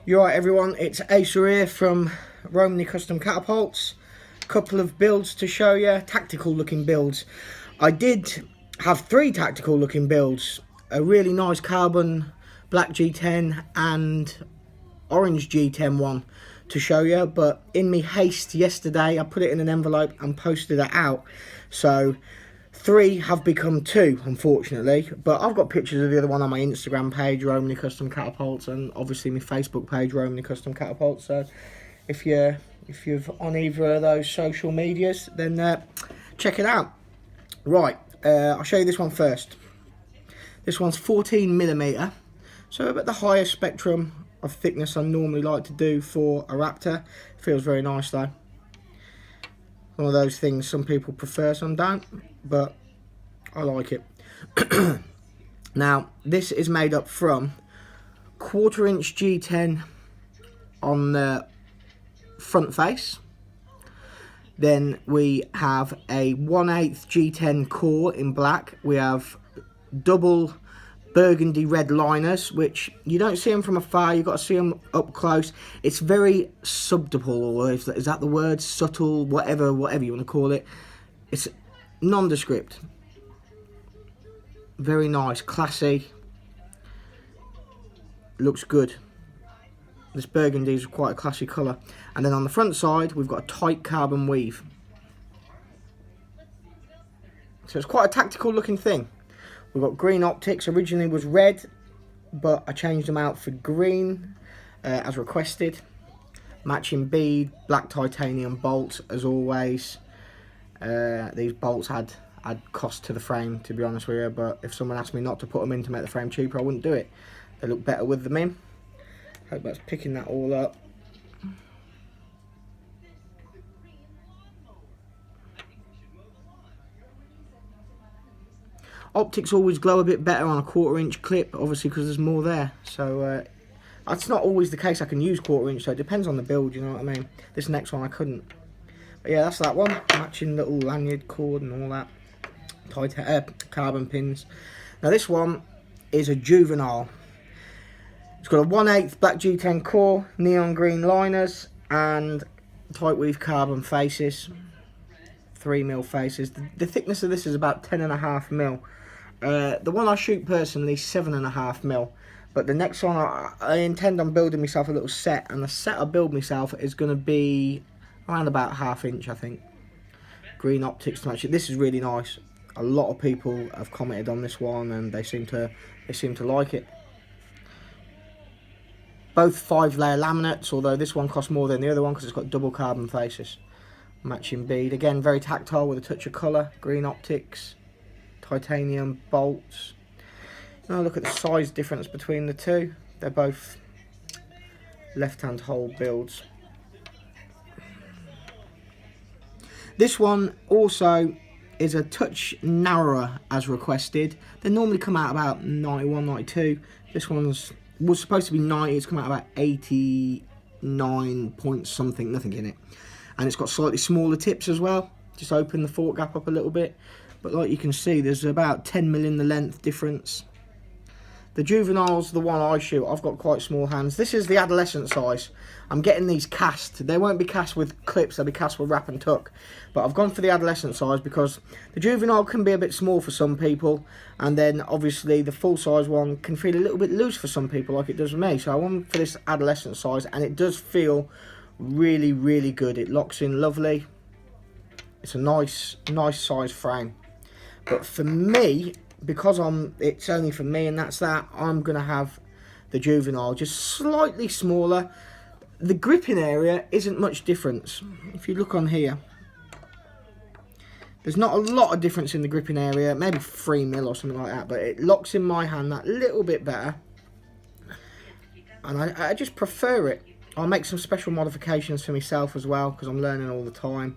You're right, everyone, it's Asa here from Romany Custom Catapults. Couple of builds to show you, tactical looking builds. I did have 3 tactical looking builds, a really nice carbon black G10 and orange G10 one to show you, but in me haste yesterday I put it in an envelope and posted it out, so 3 have become 2, unfortunately. But I've got pictures of the other one on my Instagram page, Romany Custom Catapults, and obviously my Facebook page, Romany Custom Catapults. So if you're on either of those social medias, then check it out. Right, I'll show you this one first. This one's 14mm, so a bit the higher spectrum of thickness I normally like to do for a Raptor. Feels very nice though. One of those things some people prefer, some don't, but I like it. Now, this is made up from 1/4 inch G10 on the front face. Then we have a 1/8 G10 core in black. We have double burgundy red liners, which you don't see them from afar, you've got to see them up close. It's very subtle, or is that the word? Subtle, whatever you want to call it. It's nondescript. Very nice, classy. Looks good. This burgundy is quite a classy colour. And then on the front side, we've got a tight carbon weave. So it's quite a tactical looking thing. We've got green optics. Originally was red, but I changed them out for green as requested. Matching bead, black titanium bolts as always. These bolts had cost to the frame, to be honest with you, but if someone asked me not to put them in to make the frame cheaper, I wouldn't do it. They look better with them in. Hope that's picking that all up. Optics always glow a bit better on a 1/4 inch clip, obviously because there's more there. So that's not always the case. I can use 1/4 inch, so it depends on the build, you know what I mean. This next one I couldn't. But yeah, that's that one. Matching little lanyard cord and all that. Tight carbon pins. Now this one is a juvenile. It's got a 1/8 black G10 core, neon green liners, and tight weave carbon faces. 3mm faces. The thickness of this is about 10.5mm. The one I shoot personally is 7.5mm. But the next one I intend on building myself a little set, and the set I build myself is going to be around about 1/2 inch, I think. Green optics to match it. This is really nice. A lot of people have commented on this one, and they seem to like it. Both 5-layer laminates, although this one costs more than the other one because it's got double carbon faces. Matching bead, again very tactile with a touch of colour. Green optics, titanium bolts. Now look at the size difference between the two. They're both left-hand hole builds. This one also is a touch narrower as requested. They normally come out about 91, 92. This was supposed to be 90, it's come out about 89 point something, nothing in it. And it's got slightly smaller tips as well. Just open the fork gap up a little bit. But like you can see, there's about 10mm in the length difference. The juvenile's the one I shoot. I've got quite small hands. This is the adolescent size. I'm getting these cast. They won't be cast with clips, they'll be cast with wrap and tuck. But I've gone for the adolescent size because the juvenile can be a bit small for some people. And then obviously the full size one can feel a little bit loose for some people, like it does with me. So I went for this adolescent size, and it does feel really, really good. It locks in lovely. It's a nice size frame. But for me, because it's only for me and that's that, I'm gonna have the juvenile, just slightly smaller. The gripping area isn't much difference. If you look on here, there's not a lot of difference in the gripping area, maybe 3mm or something like that, but it locks in my hand that little bit better, and I just prefer it. I'll make some special modifications for myself as well, because I'm learning all the time.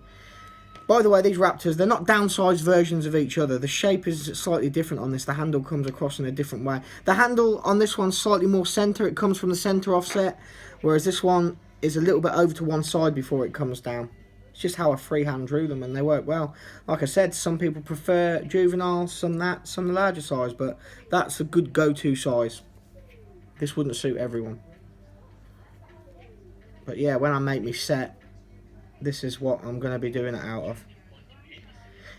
By the way, these Raptors, they're not downsized versions of each other. The shape is slightly different on this. The handle comes across in a different way. The handle on this one's slightly more centre. It comes from the centre offset, whereas this one is a little bit over to one side before it comes down. It's just how I freehand drew them, and they work well. Like I said, some people prefer juveniles, some the larger size, but that's a good go-to size. This wouldn't suit everyone. But yeah, when I make me set, this is what I'm going to be doing it out of.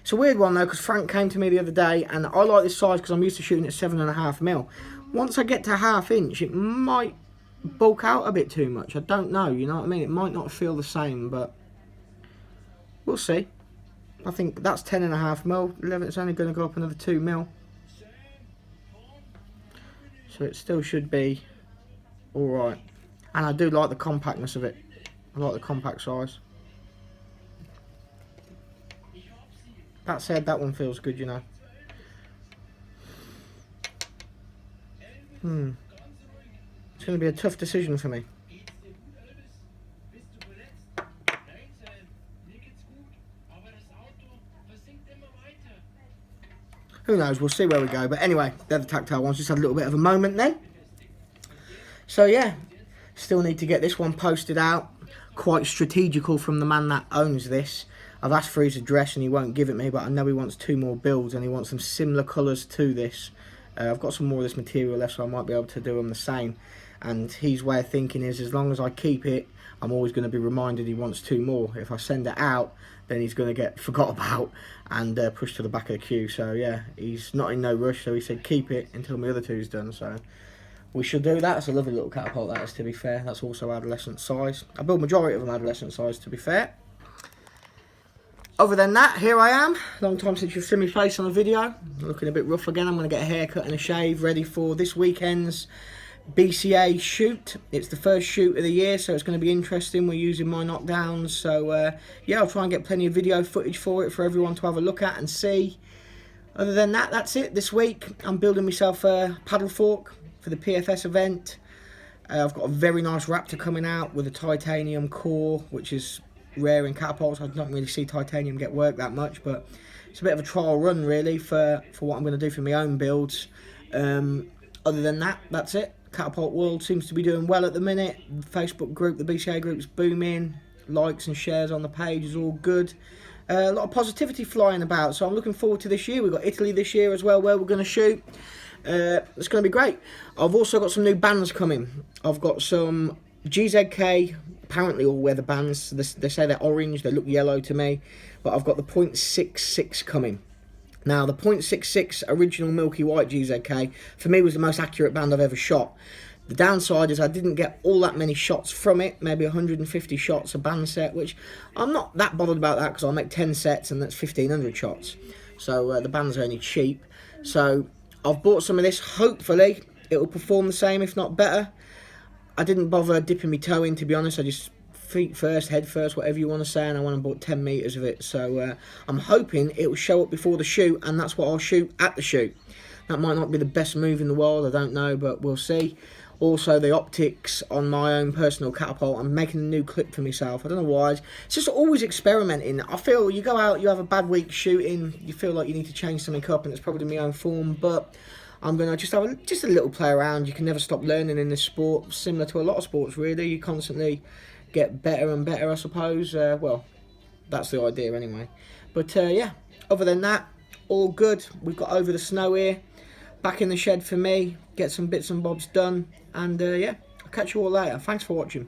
It's a weird one though, because Frank came to me the other day, and I like this size because I'm used to shooting at 7.5mm. Once I get to 1/2 inch, it might bulk out a bit too much. I don't know, you know what I mean? It might not feel the same, but we'll see. I think that's 10.5mm. It's only going to go up another 2mm. So it still should be alright. And I do like the compactness of it. I like the compact size. That said, that one feels good, you know. It's going to be a tough decision for me. Who knows, we'll see where we go. But anyway, they're the tactile ones. Just had a little bit of a moment then. So yeah, still need to get this one posted out. Quite strategical from the man that owns this. I've asked for his address and he won't give it me, but I know he wants 2 more builds and he wants some similar colours to this. I've got some more of this material left, so I might be able to do them the same. And his way of thinking is, as long as I keep it, I'm always going to be reminded he wants 2 more. If I send it out, then he's going to get forgot about and pushed to the back of the queue. So yeah, he's not in no rush, so he said keep it until my other 2's done. So we should do that. It's a lovely little catapult, that is, to be fair. That's also adolescent size. I build majority of them adolescent size, to be fair. Other than that, here I am. Long time since you've seen my face on a video. Looking a bit rough again. I'm going to get a haircut and a shave ready for this weekend's BCA shoot. It's the first shoot of the year, so it's going to be interesting. We're using my knockdowns, so yeah, I'll try and get plenty of video footage for it for everyone to have a look at and see. Other than that, that's it this week. I'm building myself a paddle fork for the PFS event. I've got a very nice Raptor coming out with a titanium core, which is rare in catapults. I don't really see titanium get work that much, but it's a bit of a trial run really for what I'm going to do for my own builds. Other than that, that's it. Catapult World seems to be doing well at the minute. The Facebook group, the BCA group's booming. Likes and shares on the page is all good. A lot of positivity flying about, so I'm looking forward to this year. We've got Italy this year as well, where we're going to shoot. It's going to be great. I've also got some new bands coming. I've got some GZK, apparently all weather bands. They say they're orange, they look yellow to me. But I've got the .66 coming. Now, the .66 original Milky White GZK, for me, was the most accurate band I've ever shot. The downside is I didn't get all that many shots from it, maybe 150 shots a band set, which I'm not that bothered about that because I'll make 10 sets and that's 1,500 shots. So the band's only cheap. So I've bought some of this. Hopefully, it will perform the same, if not better. I didn't bother dipping my toe in, to be honest. I just feet first, head first, whatever you want to say, and I went and bought 10 metres of it. So I'm hoping it will show up before the shoot, and that's what I'll shoot at the shoot. That might not be the best move in the world, I don't know, but we'll see. Also, the optics on my own personal catapult, I'm making a new clip for myself. I don't know why. It's just always experimenting. I feel you go out, you have a bad week shooting, you feel like you need to change something up, and it's probably my own form, but I'm going to just have just a little play around. You can never stop learning in this sport, similar to a lot of sports, really. You constantly get better and better, I suppose. Well, that's the idea anyway. But yeah, other than that, all good. We've got over the snow here. Back in the shed for me, get some bits and bobs done, and yeah, I'll catch you all later. Thanks for watching.